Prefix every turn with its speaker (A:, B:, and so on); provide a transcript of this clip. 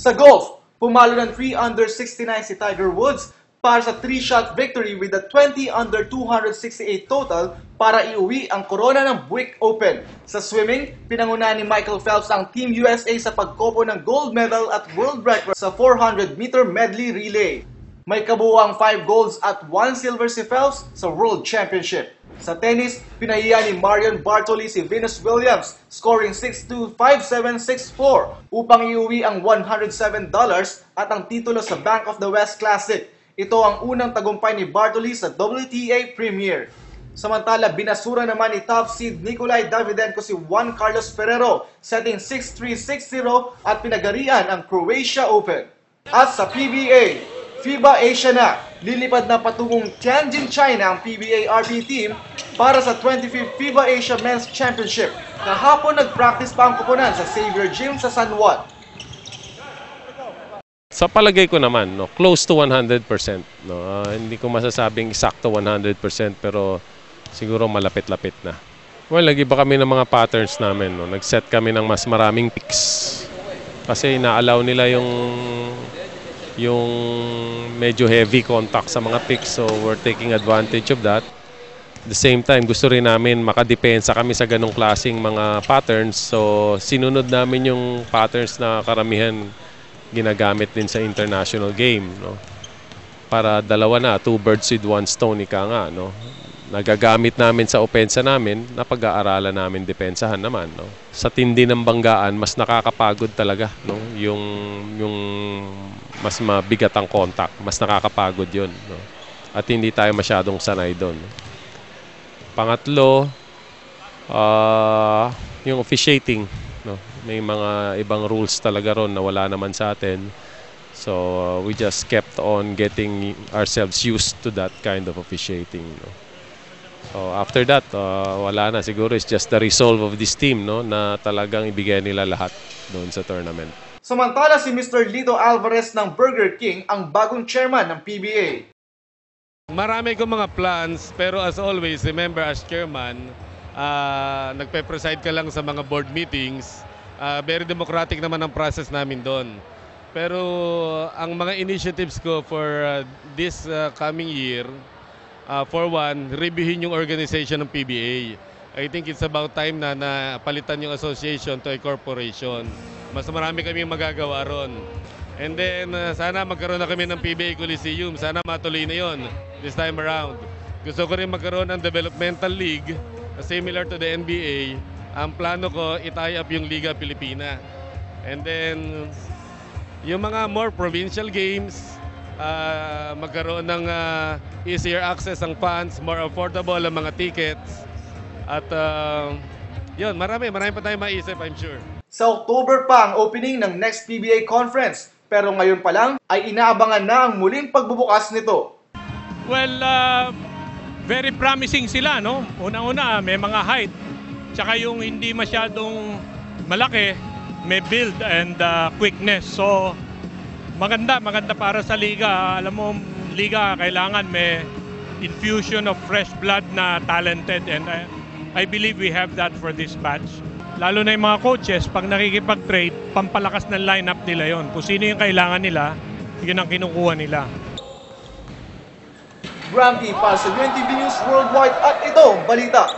A: Sa golf, pumalo ng 3 under 69 si Tiger Woods para sa 3-shot victory with a 20 under 268 total para iuwi ang korona ng Buick Open. Sa swimming, pinangunahan ni Michael Phelps ang Team USA sa pagkopo ng gold medal at world record sa 400-meter medley relay. May kabuuang 5 golds at 1 silver si Phelps sa World Championship. Sa tennis, pinahiya ni Marion Bartoli si Venus Williams, scoring 6-2, 5-7, 6-4 upang iuwi ang $107 at ang titulo sa Bank of the West Classic. Ito ang unang tagumpay ni Bartoli sa WTA Premier. Samantala, binasura naman ni top seed Nikolai Davydenko si Juan Carlos Ferrero, setting 6-3, 6-0 at pinagarian ang Croatia Open. At sa PBA, FIBA Asia na, lilipad na patungong Tianjin, China ang PBA RP team para sa 25th FIBA Asia Men's Championship. Kahapon nag-practice pa ang koponan sa Xavier Gym sa San Juan.
B: Sa palagay ko naman, close to 100%. Hindi ko masasabing eksakto 100% pero siguro malapit-lapit na. Well, nag-iba kami ng mga patterns namin. Nag-set kami ng mas maraming picks. Kasi ina-allow nila yung medyo heavy contact sa mga picks, so we're taking advantage of that. At the same time, gusto rin namin makadepensa kami sa ganong klaseng mga patterns, so sinunod namin yung patterns na karamihan ginagamit din sa international game, no? Para dalawa na, 2 birds with 1 stone, ika nga, no? Nagagamit namin sa opensa namin, napag-aaralan namin depensahan naman, no? Sa tindi ng banggaan, mas nakakapagod talaga, no? Yung mas mabigat ang contact, mas nakakapagod yun, no? At hindi tayo masyadong sanay doon. Pangatlo, yung officiating, no? May mga ibang rules talaga ron na wala naman sa atin. So we just kept on getting ourselves used to that kind of officiating, no? So after that, wala na. Siguro it's just the resolve of this team, no? Na talagang ibigay nila lahat doon sa tournament.
A: Samantala si Mr. Lito Alvarez ng Burger King ang bagong chairman ng PBA.
C: Marami kong mga plans, pero as always, remember as chairman, nagpe-preside ka lang sa mga board meetings. Very democratic naman ang process namin doon. Pero ang mga initiatives ko for this coming year, for one, reviewin yung organization ng PBA. I think it's about time na palitan yung association to a corporation. Mas marami kami magagawa ron. And then, sana magkaroon na kami ng PBA Coliseum. Sana matuloy na yon this time around. Gusto ko rin magkaroon ng developmental league, similar to the NBA. Ang plano ko, i-tie up yung Liga Pilipina. And then, yung mga more provincial games, magkaroon ng easier access ang fans, more affordable ang mga tickets. At yun, marami pa tayong maisip, I'm sure.
A: Sa October pa ang opening ng next PBA conference, pero ngayon pa lang ay inaabangan na ang muling pagbubukas nito.
D: Well, very promising sila, no? Unang-una, may mga height. Tsaka yung hindi masyadong malaki, may build and quickness. So, maganda para sa liga. Alam mo, liga kailangan may infusion of fresh blood na talented, and I believe we have that for this batch. Lalo na yung mga coaches, pag nakikipag-trade, pampalakas ng lineup nila yon. Kung sino yung kailangan nila, yun ang kinukuha nila.
A: Graham E. para sa UNTV News Worldwide at ito ang balita.